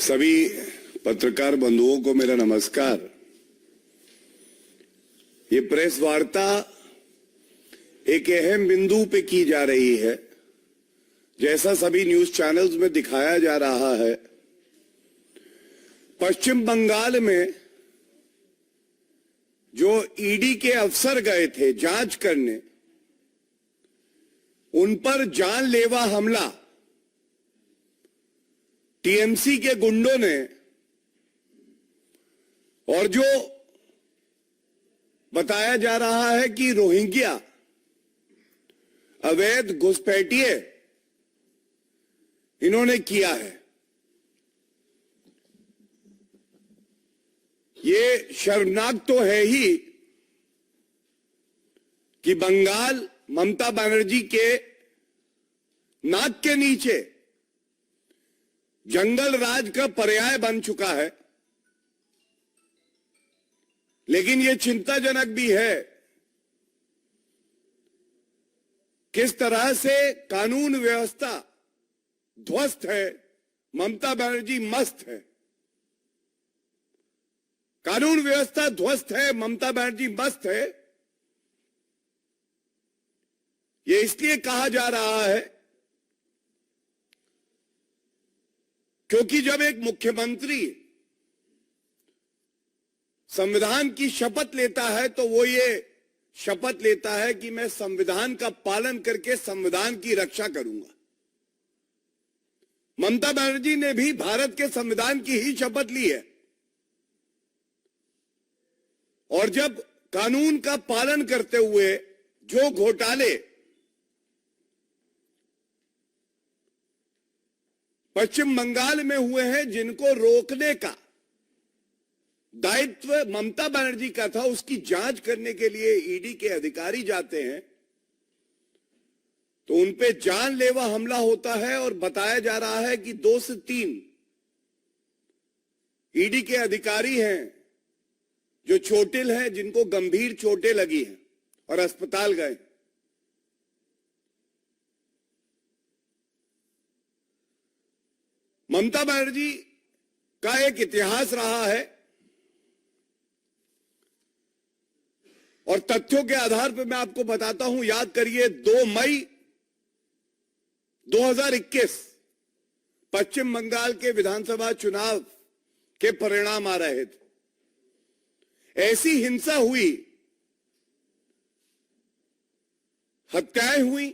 सभी पत्रकार बंधुओं को मेरा नमस्कार। ये प्रेस वार्ता एक अहम बिंदु पे की जा रही है। जैसा सभी न्यूज चैनल्स में दिखाया जा रहा है, पश्चिम बंगाल में जो ईडी के अफसर गए थे जांच करने, उन पर जानलेवा हमला टीएमसी के गुंडों ने, और जो बताया जा रहा है कि रोहिंग्या अवैध घुसपैठिए इन्होंने किया है। ये शर्मनाक तो है ही कि बंगाल ममता बनर्जी के नाक के नीचे जंगल राज का पर्याय बन चुका है, लेकिन यह चिंताजनक भी है किस तरह से कानून व्यवस्था ध्वस्त है। ममता बनर्जी मस्त है। कानून व्यवस्था ध्वस्त है, ममता बनर्जी मस्त है। यह इसलिए कहा जा रहा है क्योंकि जब एक मुख्यमंत्री संविधान की शपथ लेता है तो वो ये शपथ लेता है कि मैं संविधान का पालन करके संविधान की रक्षा करूंगा। ममता बनर्जी ने भी भारत के संविधान की ही शपथ ली है, और जब कानून का पालन करते हुए जो घोटाले पश्चिम बंगाल में हुए हैं, जिनको रोकने का दायित्व ममता बनर्जी का था, उसकी जांच करने के लिए ईडी के अधिकारी जाते हैं तो उनपे जानलेवा हमला होता है। और बताया जा रहा है कि 2 से 3 ईडी के अधिकारी हैं जो चोटिल हैं, जिनको गंभीर चोटें लगी हैं और अस्पताल गए। ममता बनर्जी का एक इतिहास रहा है, और तथ्यों के आधार पर मैं आपको बताता हूं। याद करिए, 2 मई 2021 पश्चिम बंगाल के विधानसभा चुनाव के परिणाम आ रहे थे। ऐसी हिंसा हुई, हत्याएं हुई,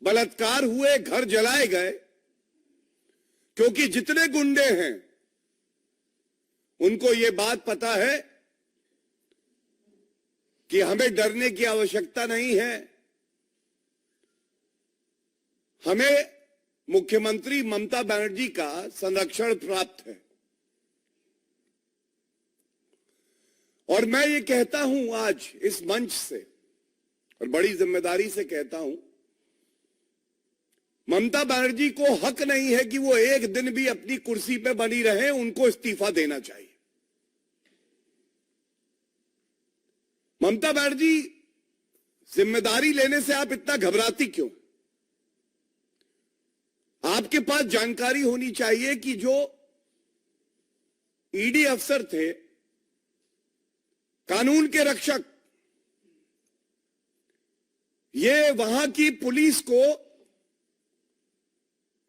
बलात्कार हुए, घर जलाए गए, क्योंकि जितने गुंडे हैं उनको यह बात पता है कि हमें डरने की आवश्यकता नहीं है। हमें मुख्यमंत्री ममता बनर्जी का संरक्षण प्राप्त है। और मैं ये कहता हूं आज इस मंच से, और बड़ी जिम्मेदारी से कहता हूं, ममता बनर्जी को हक नहीं है कि वो एक दिन भी अपनी कुर्सी पे बनी रहे। उनको इस्तीफा देना चाहिए। ममता बनर्जी, जिम्मेदारी लेने से आप इतना घबराती क्यों? आपके पास जानकारी होनी चाहिए कि जो ईडी अफसर थे, कानून के रक्षक, ये वहां की पुलिस को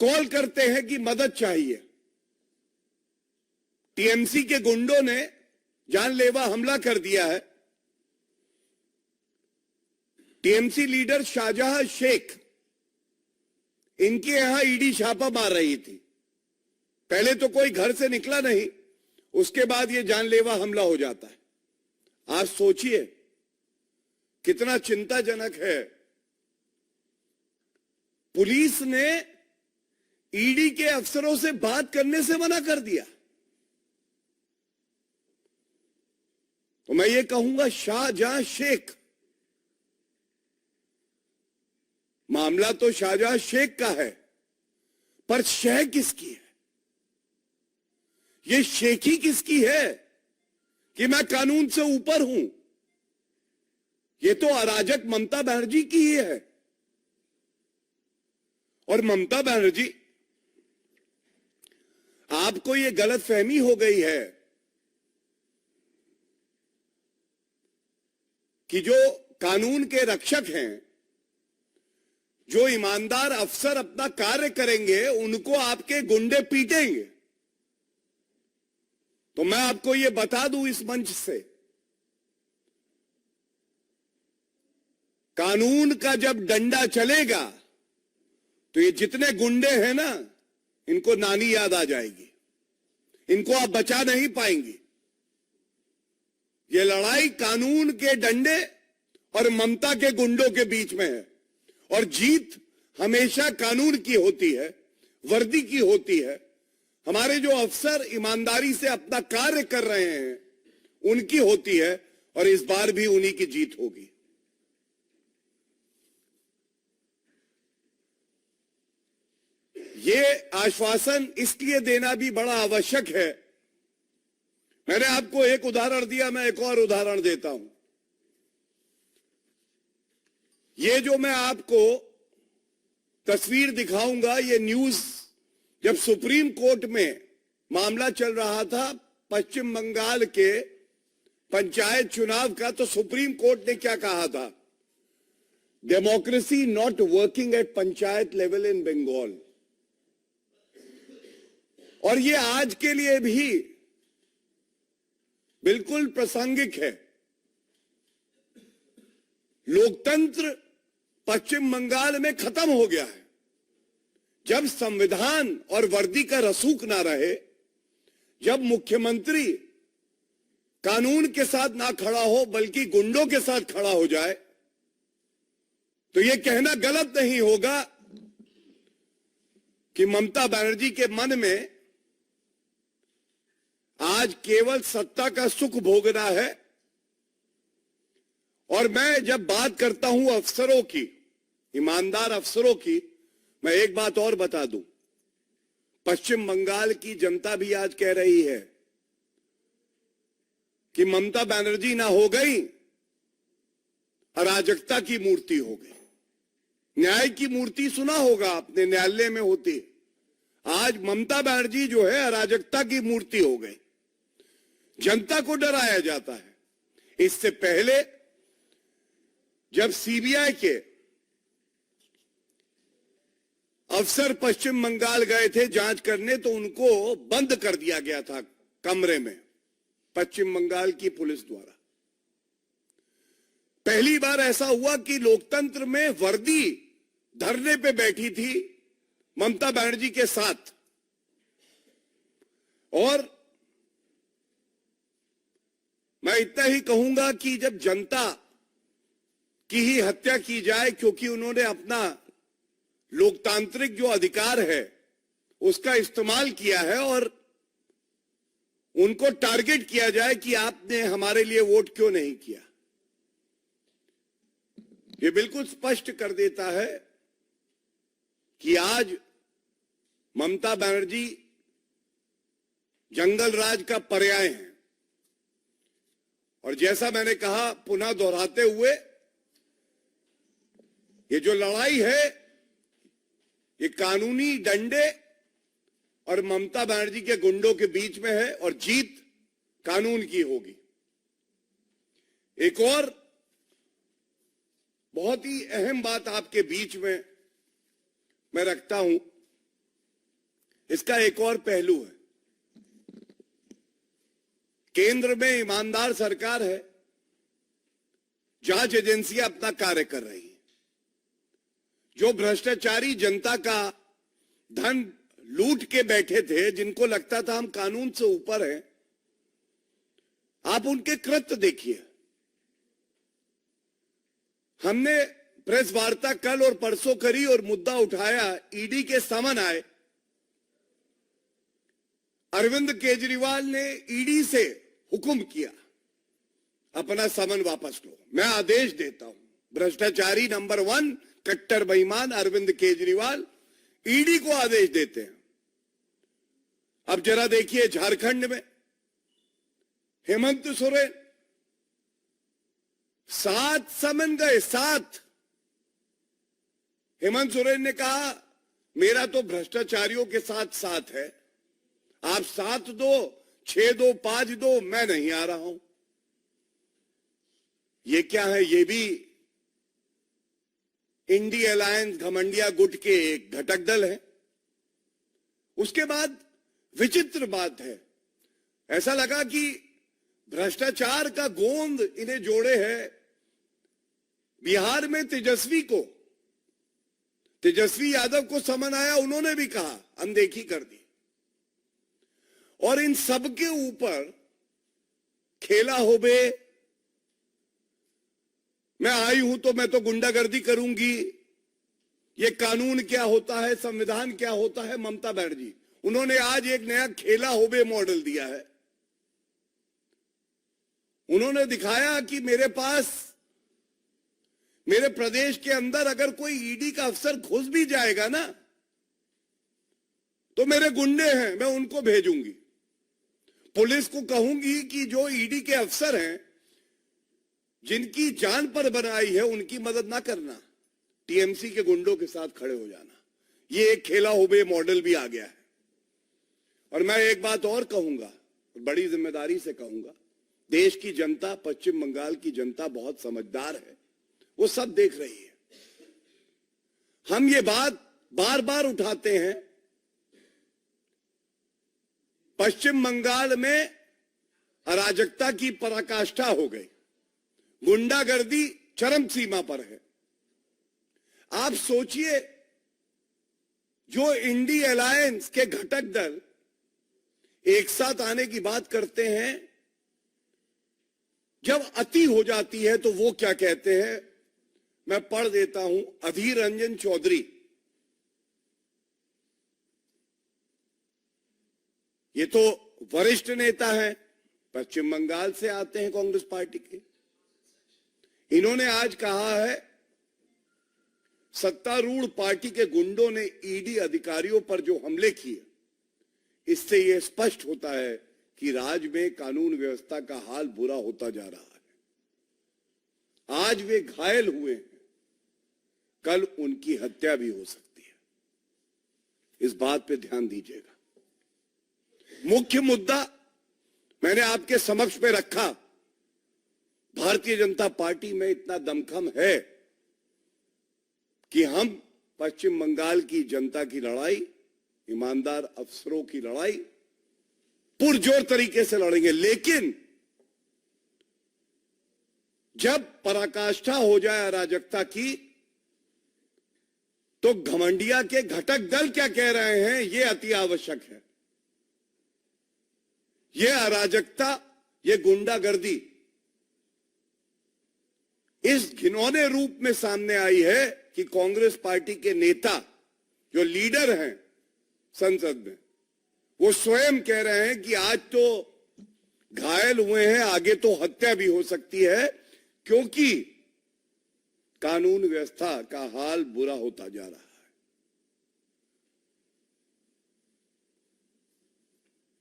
कॉल करते हैं कि मदद चाहिए। टीएमसी के गुंडों ने जानलेवा हमला कर दिया है। टीएमसी लीडर शाहजहां शेख, इनके यहां ईडी छापा मार रही थी। पहले तो कोई घर से निकला नहीं, उसके बाद यह जानलेवा हमला हो जाता है। आप सोचिए कितना चिंताजनक है। पुलिस ने ईडी के अफसरों से बात करने से मना कर दिया। तो मैं ये कहूंगा, शाहजहां शेख, मामला तो शाहजहां शेख का है, पर शह किसकी है? ये शेखी किसकी है कि मैं कानून से ऊपर हूं? ये तो अराजक ममता बनर्जी की ही है। और ममता बनर्जी, आपको ये गलतफहमी हो गई है कि जो कानून के रक्षक हैं, जो ईमानदार अफसर अपना कार्य करेंगे, उनको आपके गुंडे पीटेंगे। तो मैं आपको ये बता दूं इस मंच से, कानून का जब डंडा चलेगा तो ये जितने गुंडे हैं ना, इनको नानी याद आ जाएगी, इनको आप बचा नहीं पाएंगे। ये लड़ाई कानून के डंडे और ममता के गुंडों के बीच में है, और जीत हमेशा कानून की होती है, वर्दी की होती है। हमारे जो अफसर ईमानदारी से अपना कार्य कर रहे हैं, उनकी होती है, और इस बार भी उन्हीं की जीत होगी। ये आश्वासन इसलिए देना भी बड़ा आवश्यक है। मैंने आपको एक उदाहरण दिया, मैं एक और उदाहरण देता हूं। ये जो मैं आपको तस्वीर दिखाऊंगा, ये न्यूज जब सुप्रीम कोर्ट में मामला चल रहा था पश्चिम बंगाल के पंचायत चुनाव का, तो सुप्रीम कोर्ट ने क्या कहा था? Democracy not working at panchayat level in Bengal. और ये आज के लिए भी बिल्कुल प्रासंगिक है। लोकतंत्र पश्चिम बंगाल में खत्म हो गया है। जब संविधान और वर्दी का रसूख ना रहे, जब मुख्यमंत्री कानून के साथ ना खड़ा हो बल्कि गुंडों के साथ खड़ा हो जाए, तो यह कहना गलत नहीं होगा कि ममता बनर्जी के मन में आज केवल सत्ता का सुख भोगना है। और मैं जब बात करता हूं अफसरों की, ईमानदार अफसरों की, मैं एक बात और बता दूं, पश्चिम बंगाल की जनता भी आज कह रही है कि ममता बनर्जी ना हो गई, अराजकता की मूर्ति हो गई। न्याय की मूर्ति सुना होगा आपने, न्यायालय में होती है। आज ममता बनर्जी जो है अराजकता की मूर्ति हो गई। जनता को डराया जाता है। इससे पहले जब सीबीआई के अफसर पश्चिम बंगाल गए थे जांच करने, तो उनको बंद कर दिया गया था कमरे में पश्चिम बंगाल की पुलिस द्वारा। पहली बार ऐसा हुआ कि लोकतंत्र में वर्दी धरने पे बैठी थी ममता बनर्जी के साथ। और मैं इतना ही कहूंगा कि जब जनता की ही हत्या की जाए क्योंकि उन्होंने अपना लोकतांत्रिक जो अधिकार है उसका इस्तेमाल किया है, और उनको टारगेट किया जाए कि आपने हमारे लिए वोट क्यों नहीं किया, ये बिल्कुल स्पष्ट कर देता है कि आज ममता बनर्जी जंगल राज का पर्याय है। और जैसा मैंने कहा, पुनः दोहराते हुए, ये जो लड़ाई है ये कानूनी डंडे और ममता बनर्जी के गुंडों के बीच में है, और जीत कानून की होगी। एक और बहुत ही अहम बात आपके बीच में मैं रखता हूं, इसका एक और पहलू है। केंद्र में ईमानदार सरकार है, जांच एजेंसियां अपना कार्य कर रही हैं। जो भ्रष्टाचारी जनता का धन लूट के बैठे थे, जिनको लगता था हम कानून से ऊपर हैं, आप उनके कृत्य देखिए। हमने प्रेस वार्ता कल और परसों करी और मुद्दा उठाया, ईडी के समन आए। अरविंद केजरीवाल ने ईडी से हुक्म किया, अपना समन वापस लो, मैं आदेश देता हूं। भ्रष्टाचारी नंबर 1, कट्टर बेईमान अरविंद केजरीवाल ईडी को आदेश देते हैं। अब जरा देखिए झारखंड में हेमंत सोरेन 7 समन गए, 7। हेमंत सोरेन ने कहा मेरा तो भ्रष्टाचारियों के साथ साथ है, आप 7 दो, 6 दो, 5 दो, मैं नहीं आ रहा हूं। ये क्या है? ये भी इंडी अलायंस घमंडिया गुट के एक घटक दल है। उसके बाद विचित्र बात है, ऐसा लगा कि भ्रष्टाचार का गोंद इन्हें जोड़े है। बिहार में तेजस्वी यादव को समन आया, उन्होंने भी कहा अनदेखी कर दी। और इन सब के ऊपर खेला हो बे, मैं आई हूं तो मैं तो गुंडागर्दी करूंगी, ये कानून क्या होता है, संविधान क्या होता है। ममता बनर्जी, उन्होंने आज एक नया खेला हो बे मॉडल दिया है। उन्होंने दिखाया कि मेरे पास, मेरे प्रदेश के अंदर अगर कोई ईडी का अफसर घुस भी जाएगा ना, तो मेरे गुंडे हैं, मैं उनको भेजूंगी। पुलिस को कहूंगी कि जो ईडी के अफसर हैं, जिनकी जान पर बनाई है, उनकी मदद ना करना, टीएमसी के गुंडों के साथ खड़े हो जाना। ये एक खेला होबे मॉडल भी आ गया है। और मैं एक बात और कहूंगा, बड़ी जिम्मेदारी से कहूंगा, देश की जनता, पश्चिम बंगाल की जनता बहुत समझदार है, वो सब देख रही है। हम ये बात बार बार उठाते हैं, पश्चिम बंगाल में अराजकता की पराकाष्ठा हो गई, गुंडागर्दी चरम सीमा पर है। आप सोचिए, जो इंडी अलायंस के घटक दल एक साथ आने की बात करते हैं, जब अति हो जाती है तो वो क्या कहते हैं, मैं पढ़ देता हूं। अधीर रंजन चौधरी, ये तो वरिष्ठ नेता हैं, पश्चिम बंगाल से आते हैं कांग्रेस पार्टी के। इन्होंने आज कहा है, सत्तारूढ़ पार्टी के गुंडों ने ईडी अधिकारियों पर जो हमले किए, इससे यह स्पष्ट होता है कि राज्य में कानून व्यवस्था का हाल बुरा होता जा रहा है। आज वे घायल हुए हैं, कल उनकी हत्या भी हो सकती है। इस बात पे ध्यान दीजिएगा। मुख्य मुद्दा मैंने आपके समक्ष पे रखा। भारतीय जनता पार्टी में इतना दमखम है कि हम पश्चिम बंगाल की जनता की लड़ाई, ईमानदार अफसरों की लड़ाई पुरजोर तरीके से लड़ेंगे। लेकिन जब पराकाष्ठा हो जाए अराजकता की, तो घमंडिया के घटक दल क्या कह रहे हैं, यह अति आवश्यक है। यह अराजकता, यह गुंडागर्दी इस घिनौने रूप में सामने आई है कि कांग्रेस पार्टी के नेता, जो लीडर हैं संसद में, वो स्वयं कह रहे हैं कि आज तो घायल हुए हैं, आगे तो हत्या भी हो सकती है, क्योंकि कानून व्यवस्था का हाल बुरा होता जा रहा है।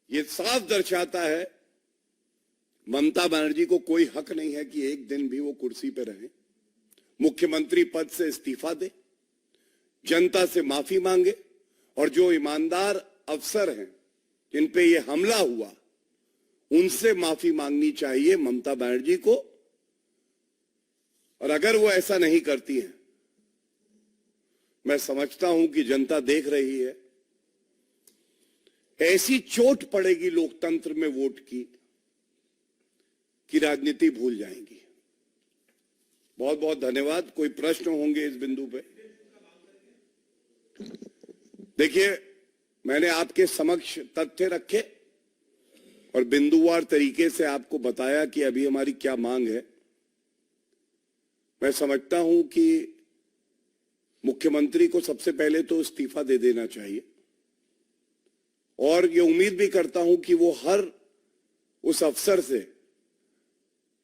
ये साफ दर्शाता है, ममता बनर्जी को कोई हक नहीं है कि एक दिन भी वो कुर्सी पर रहे। मुख्यमंत्री पद से इस्तीफा दे, जनता से माफी मांगे, और जो ईमानदार अफसर हैं जिन पे ये हमला हुआ, उनसे माफी मांगनी चाहिए ममता बनर्जी को। और अगर वो ऐसा नहीं करती हैं, मैं समझता हूं कि जनता देख रही है, ऐसी चोट पड़ेगी लोकतंत्र में वोट की कि राजनीति भूल जाएंगी। बहुत बहुत धन्यवाद। कोई प्रश्न होंगे इस बिंदु पे? देखिए, मैंने आपके समक्ष तथ्य रखे और बिंदुवार तरीके से आपको बताया कि अभी हमारी क्या मांग है। मैं समझता हूं कि मुख्यमंत्री को सबसे पहले तो इस्तीफा दे देना चाहिए, और ये उम्मीद भी करता हूं कि वो हर उस अफसर से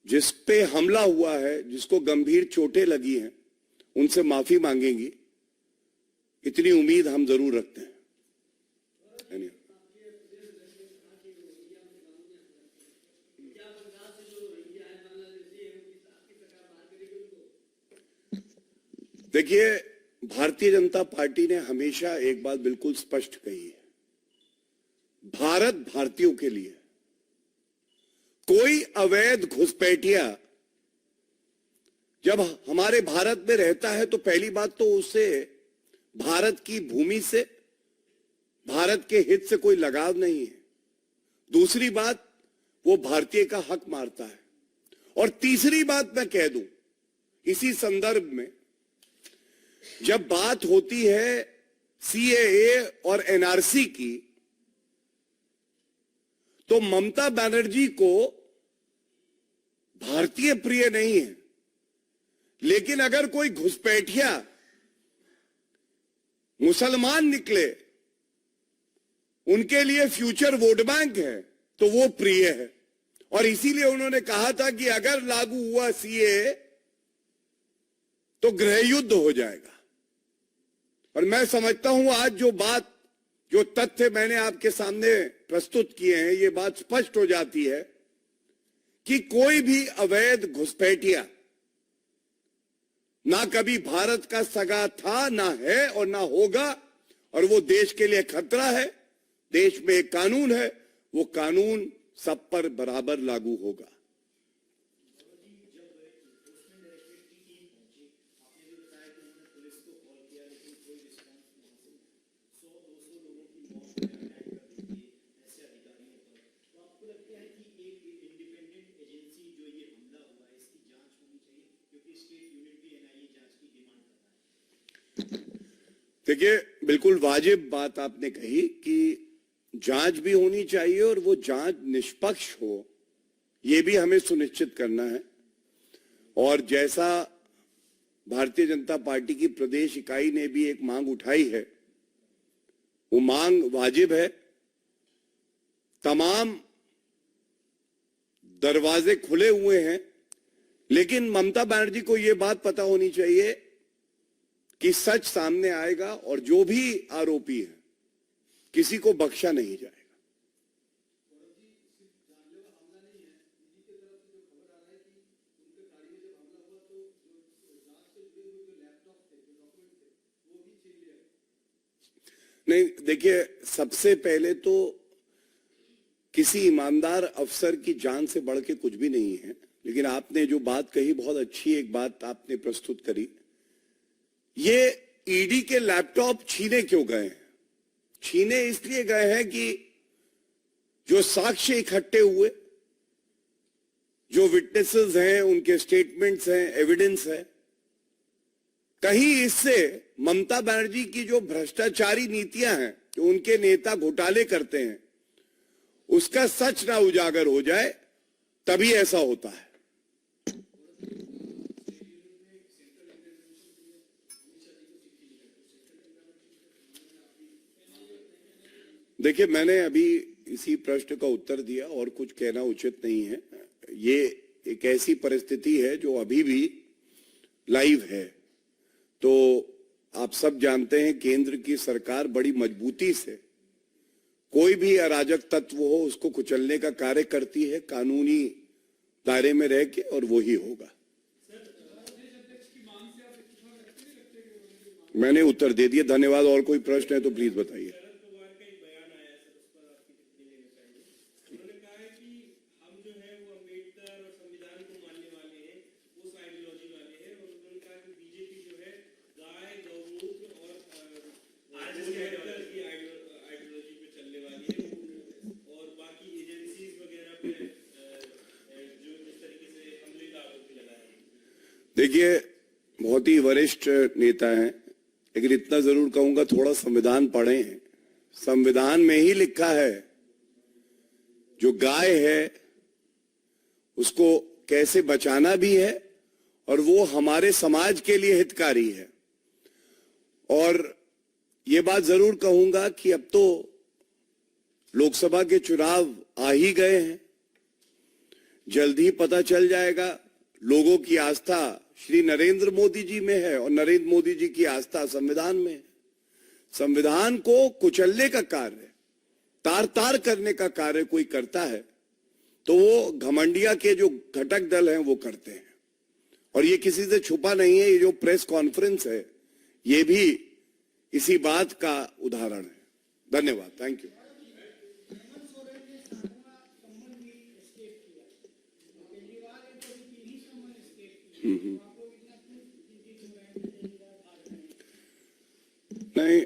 जिस पे हमला हुआ है, जिसको गंभीर चोटें लगी हैं, उनसे माफी मांगेंगी। इतनी उम्मीद हम जरूर रखते हैं। देखिए, भारतीय जनता पार्टी ने हमेशा एक बात बिल्कुल स्पष्ट कही है, भारत भारतीयों के लिए। कोई अवैध घुसपैठिया जब हमारे भारत में रहता है तो पहली बात तो उसे भारत की भूमि से, भारत के हित से कोई लगाव नहीं है। दूसरी बात, वो भारतीय का हक मारता है। और तीसरी बात मैं कह दूं इसी संदर्भ में, जब बात होती है सीएए और एनआरसी की, तो ममता बनर्जी को भारतीय प्रिय नहीं है, लेकिन अगर कोई घुसपैठिया मुसलमान निकले, उनके लिए फ्यूचर वोट बैंक है, तो वो प्रिय है। और इसीलिए उन्होंने कहा था कि अगर लागू हुआ सीएए तो गृह युद्ध हो जाएगा। और मैं समझता हूं आज जो तथ्य मैंने आपके सामने प्रस्तुत किए हैं, ये बात स्पष्ट हो जाती है कि कोई भी अवैध घुसपैठिया ना कभी भारत का सगा था, ना है और ना होगा। और वो देश के लिए खतरा है। देश में एक कानून है, वो कानून सब पर बराबर लागू होगा। देखिए, बिल्कुल वाजिब बात आपने कही कि जांच भी होनी चाहिए और वो जांच निष्पक्ष हो, ये भी हमें सुनिश्चित करना है। और जैसा भारतीय जनता पार्टी की प्रदेश इकाई ने भी एक मांग उठाई है, वो मांग वाजिब है। तमाम दरवाजे खुले हुए हैं, लेकिन ममता बनर्जी को ये बात पता होनी चाहिए कि सच सामने आएगा और जो भी आरोपी है किसी को बख्शा नहीं जाएगा। नहीं, देखिए, सबसे पहले तो किसी ईमानदार अफसर की जान से बढ़ के कुछ भी नहीं है। लेकिन आपने जो बात कही, बहुत अच्छी एक बात आपने प्रस्तुत करी। ये ईडी के लैपटॉप छीने क्यों गए हैं? छीने इसलिए गए हैं कि जो साक्ष्य इकट्ठे हुए, जो विटनेसेस हैं, उनके स्टेटमेंट्स हैं, एविडेंस है, कहीं इससे ममता बनर्जी की जो भ्रष्टाचारी नीतियां हैं, जो उनके नेता घोटाले करते हैं, उसका सच ना उजागर हो जाए, तभी ऐसा होता है। देखिए, मैंने अभी इसी प्रश्न का उत्तर दिया और कुछ कहना उचित नहीं है। ये एक ऐसी परिस्थिति है जो अभी भी लाइव है। तो आप सब जानते हैं, केंद्र की सरकार बड़ी मजबूती से कोई भी अराजक तत्व हो उसको कुचलने का कार्य करती है, कानूनी दायरे में रह के, और वो ही होगा। मैंने उत्तर दे दिया, धन्यवाद। और कोई प्रश्न है तो प्लीज बताइए। देखिए, बहुत ही वरिष्ठ नेता हैं, लेकिन इतना जरूर कहूंगा, थोड़ा संविधान पढ़े हैं। संविधान में ही लिखा है जो गाय है उसको कैसे बचाना भी है, और वो हमारे समाज के लिए हितकारी है। और ये बात जरूर कहूंगा कि अब तो लोकसभा के चुनाव आ ही गए हैं, जल्द ही पता चल जाएगा। लोगों की आस्था श्री नरेंद्र मोदी जी में है और नरेंद्र मोदी जी की आस्था संविधान में है। संविधान को कुचलने का कार्य, तार तार करने का कार्य कोई करता है तो वो घमंडिया के जो घटक दल हैं वो करते हैं। और ये किसी से छुपा नहीं है, ये जो प्रेस कॉन्फ्रेंस है ये भी इसी बात का उदाहरण है। धन्यवाद, थैंक यू।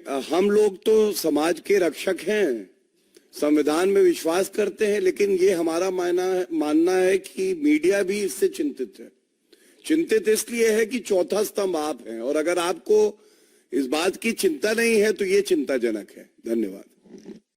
हम लोग तो समाज के रक्षक हैं, संविधान में विश्वास करते हैं, लेकिन ये हमारा मानना है कि मीडिया भी इससे चिंतित है। चिंतित इसलिए है कि चौथा स्तंभ आप हैं, और अगर आपको इस बात की चिंता नहीं है तो ये चिंताजनक है। धन्यवाद।